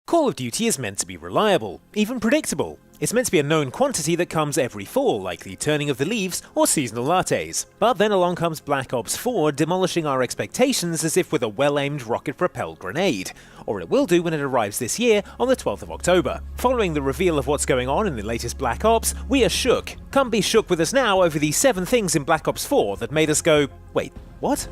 Call of Duty is meant to be reliable, even predictable. It's meant to be a known quantity that comes every fall, like the turning of the leaves or seasonal lattes. But then along comes Black Ops 4, demolishing our expectations as if with a well-aimed rocket-propelled grenade. Or it will do when it arrives this year on the 12th of October. Following the reveal of what's going on in the latest Black Ops, we are shook. Come be shook with us now over the 7 things in Black Ops 4 that made us go, wait, what?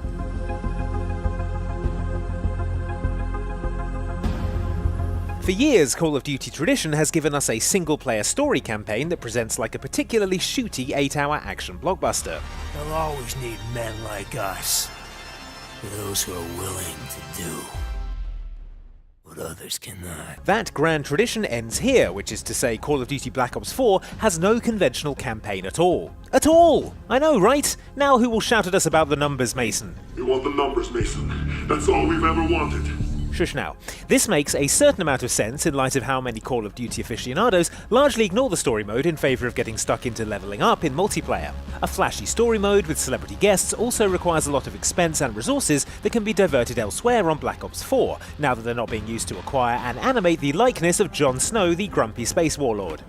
For years, Call of Duty tradition has given us a single-player story campaign that presents like a particularly shooty 8-hour action blockbuster. They'll always need men like us. Those who are willing to do what others cannot. That grand tradition ends here, which is to say Call of Duty Black Ops 4 has no conventional campaign at all. At all! I know, right? Now who will shout at us about the numbers, Mason? You want the numbers, Mason. That's all we've ever wanted. Shush now. This makes a certain amount of sense in light of how many Call of Duty aficionados largely ignore the story mode in favour of getting stuck into levelling up in multiplayer. A flashy story mode with celebrity guests also requires a lot of expense and resources that can be diverted elsewhere on Black Ops 4, now that they're not being used to acquire and animate the likeness of Jon Snow, the grumpy space warlord.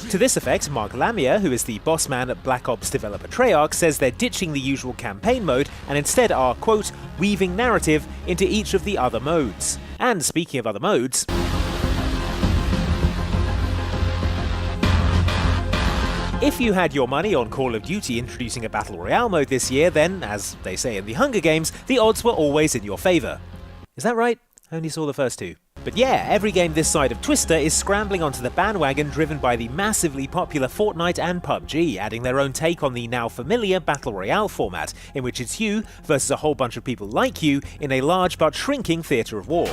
To this effect, Mark Lamier, who is the boss man at Black Ops developer Treyarch, says they're ditching the usual campaign mode and instead are, quote, weaving narrative into each of the other modes. And speaking of other modes, if you had your money on Call of Duty introducing a Battle Royale mode this year, then, as they say in the Hunger Games, the odds were always in your favour. Is that right? I only saw the first 2. But yeah, every game this side of Twister is scrambling onto the bandwagon driven by the massively popular Fortnite and PUBG, adding their own take on the now familiar Battle Royale format, in which it's you versus a whole bunch of people like you in a large but shrinking theatre of war.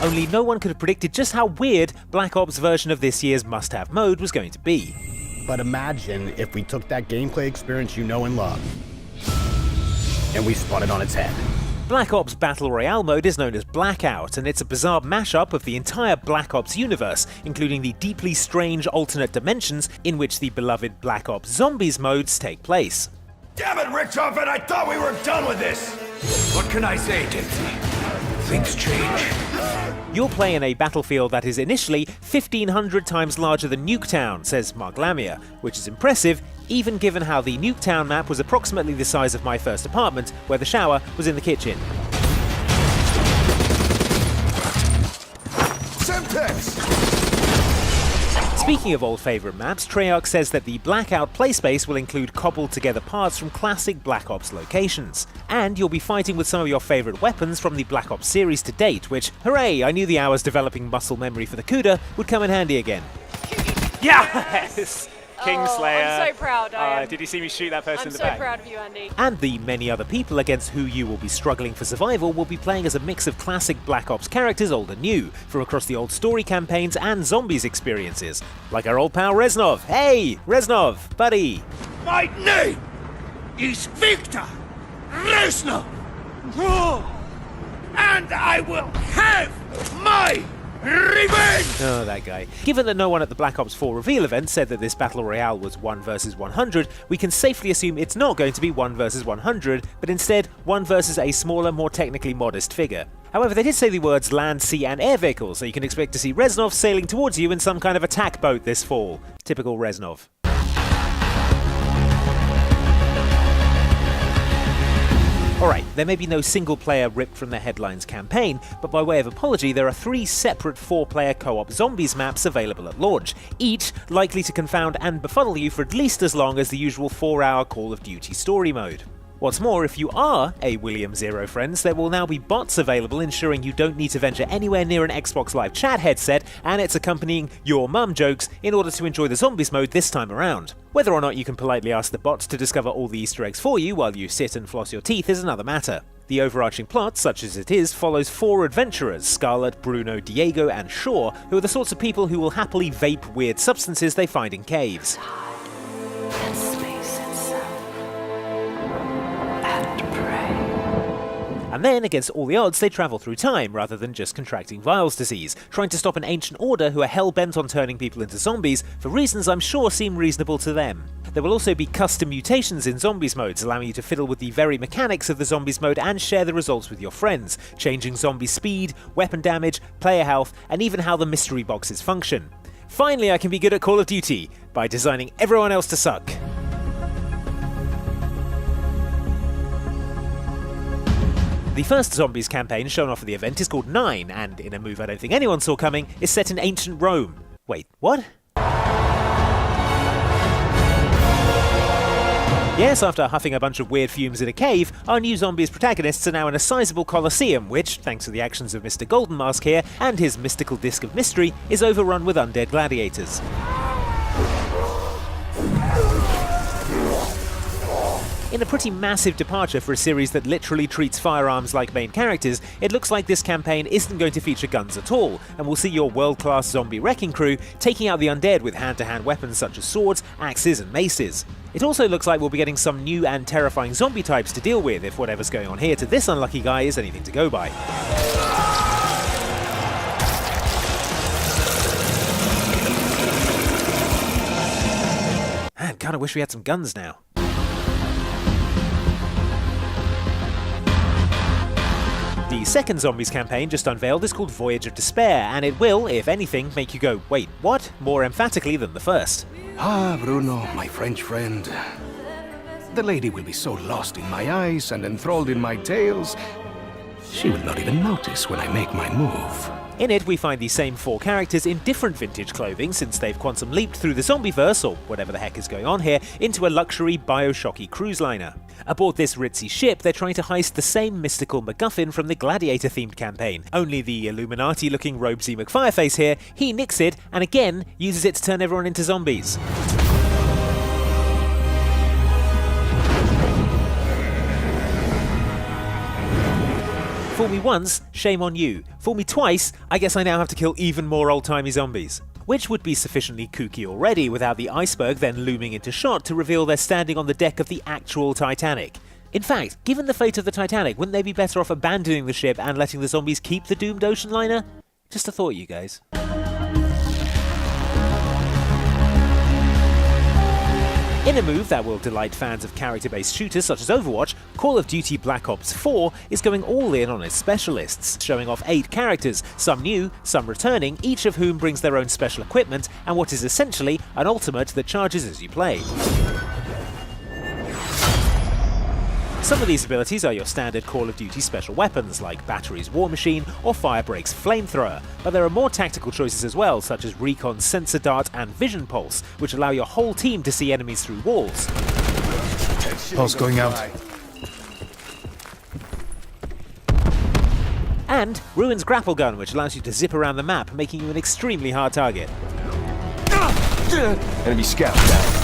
Only no one could have predicted just how weird Black Ops' version of this year's must-have mode was going to be. But imagine if we took that gameplay experience you know and love, and we spun it on its head. Black Ops Battle Royale mode is known as Blackout, and it's a bizarre mashup of the entire Black Ops universe, including the deeply strange alternate dimensions in which the beloved Black Ops Zombies modes take place. Damn it, Richtofen, I thought we were done with this! What can I say, Dempsey? Things change. You'll play in a battlefield that is initially 1,500 times larger than Nuketown, says Mark Lamier, which is impressive, even given how the Nuketown map was approximately the size of my first apartment, where the shower was in the kitchen. Semtex! Speaking of old favourite maps, Treyarch says that the Blackout playspace will include cobbled together parts from classic Black Ops locations. And you'll be fighting with some of your favourite weapons from the Black Ops series to date, which, hooray, I knew the hours developing muscle memory for the CUDA would come in handy again. Yes! Kingslayer. I'm so proud. Did you see me shoot that person in the back? I'm so proud of you, Andy. And the many other people against who you will be struggling for survival will be playing as a mix of classic Black Ops characters, old and new, from across the old story campaigns and zombies experiences. Like our old pal Reznov. Hey, Reznov, buddy. My name is Victor Reznov! And I will have my revenge! Oh, that guy. Given that no one at the Black Ops 4 reveal event said that this Battle Royale was 1 versus 100, we can safely assume it's not going to be 1 versus 100, but instead 1 versus a smaller, more technically modest figure. However, they did say the words land, sea and air vehicles, so you can expect to see Reznov sailing towards you in some kind of attack boat this fall. Typical Reznov. Alright, there may be no single player ripped from the headlines campaign, but by way of apology there are 3 separate 4-player co-op zombies maps available at launch, each likely to confound and befuddle you for at least as long as the usual 4-hour Call of Duty story mode. What's more, if you are a William Zero friends, there will now be bots available ensuring you don't need to venture anywhere near an Xbox Live Chat headset and its accompanying your mum jokes in order to enjoy the zombies mode this time around. Whether or not you can politely ask the bots to discover all the Easter eggs for you while you sit and floss your teeth is another matter. The overarching plot, such as it is, follows 4 adventurers, Scarlet, Bruno, Diego and Shaw, who are the sorts of people who will happily vape weird substances they find in caves. And then, against all the odds, they travel through time rather than just contracting Vile's disease, trying to stop an ancient order who are hell-bent on turning people into zombies for reasons I'm sure seem reasonable to them. There will also be custom mutations in Zombies modes, allowing you to fiddle with the very mechanics of the Zombies mode and share the results with your friends, changing zombie speed, weapon damage, player health, and even how the mystery boxes function. Finally, I can be good at Call of Duty by designing everyone else to suck. The first Zombies campaign shown off at the event is called 9, and in a move I don't think anyone saw coming, is set in ancient Rome. Wait, what? Yes, after huffing a bunch of weird fumes in a cave, our new Zombies protagonists are now in a sizable Colosseum which, thanks to the actions of Mr. Golden Mask here and his mystical disc of mystery, is overrun with undead gladiators. In a pretty massive departure for a series that literally treats firearms like main characters, it looks like this campaign isn't going to feature guns at all, and we'll see your world-class zombie wrecking crew taking out the undead with hand-to-hand weapons such as swords, axes and maces. It also looks like we'll be getting some new and terrifying zombie types to deal with if whatever's going on here to this unlucky guy is anything to go by. Man, kinda wish we had some guns now. The second Zombies campaign just unveiled is called Voyage of Despair, and it will, if anything, make you go, wait, what? More emphatically than the first. Ah, Bruno, my French friend. The lady will be so lost in my eyes and enthralled in my tales, she will not even notice when I make my move. In it, we find the same 4 characters in different vintage clothing since they've quantum leaped through the Zombieverse, or whatever the heck is going on here, into a luxury Bioshocky cruise liner. Aboard this ritzy ship, they're trying to heist the same mystical MacGuffin from the Gladiator-themed campaign. Only the Illuminati-looking Robesy McFireface here, he nicks it, and again, uses it to turn everyone into zombies. Fool me once, shame on you. Fool me twice, I guess I now have to kill even more old-timey zombies. Which would be sufficiently kooky already without the iceberg then looming into shot to reveal they're standing on the deck of the actual Titanic. In fact, given the fate of the Titanic, wouldn't they be better off abandoning the ship and letting the zombies keep the doomed ocean liner? Just a thought, you guys. In a move that will delight fans of character-based shooters such as Overwatch, Call of Duty Black Ops 4 is going all in on its specialists, showing off 8 characters, some new, some returning, each of whom brings their own special equipment and what is essentially an ultimate that charges as you play. Some of these abilities are your standard Call of Duty special weapons like Battery's War Machine or Firebreak's Flamethrower, but there are more tactical choices as well, such as Recon's Sensor Dart and Vision Pulse, which allow your whole team to see enemies through walls. Pulse going out. And Ruin's Grapple Gun, which allows you to zip around the map, making you an extremely hard target. Enemy scout down.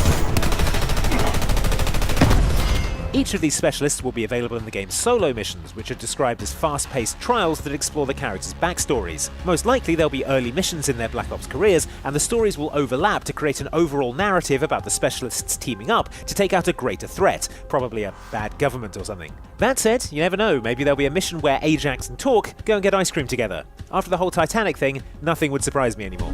Each of these specialists will be available in the game's solo missions, which are described as fast-paced trials that explore the characters' backstories. Most likely there'll be early missions in their Black Ops careers, and the stories will overlap to create an overall narrative about the specialists teaming up to take out a greater threat, probably a bad government or something. That said, you never know, maybe there'll be a mission where Ajax and Torque go and get ice cream together. After the whole Titanic thing, nothing would surprise me anymore.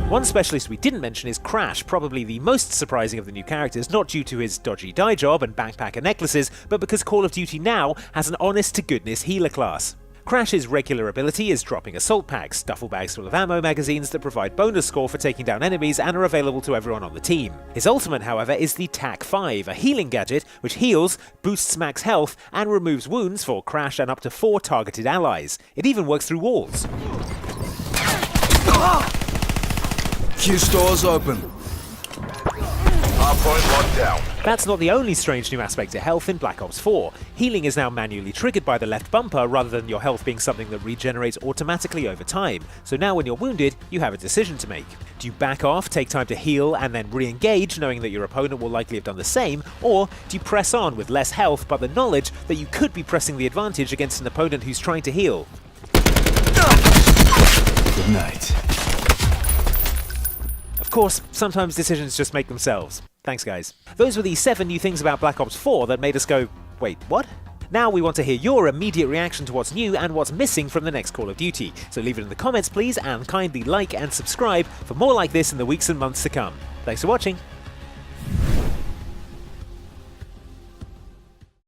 One specialist we didn't mention is Crash, probably the most surprising of the new characters, not due to his dodgy dye job and backpacker necklaces, but because Call of Duty now has an honest-to-goodness healer class. Crash's regular ability is dropping assault packs, duffel bags full of ammo magazines that provide bonus score for taking down enemies and are available to everyone on the team. His ultimate, however, is the TAC-5, a healing gadget which heals, boosts max health, and removes wounds for Crash and up to 4 targeted allies. It even works through walls. Q stores open. Hardpoint locked down. That's not the only strange new aspect to health in Black Ops 4. Healing is now manually triggered by the left bumper rather than your health being something that regenerates automatically over time. So now when you're wounded, you have a decision to make. Do you back off, take time to heal, and then re-engage knowing that your opponent will likely have done the same? Or do you press on with less health but the knowledge that you could be pressing the advantage against an opponent who's trying to heal? Good night. Of course, sometimes decisions just make themselves. Thanks, guys. Those were the 7 new things about Black Ops 4 that made us go, wait, what? Now we want to hear your immediate reaction to what's new and what's missing from the next Call of Duty. So leave it in the comments, please, and kindly like and subscribe for more like this in the weeks and months to come. Thanks for watching.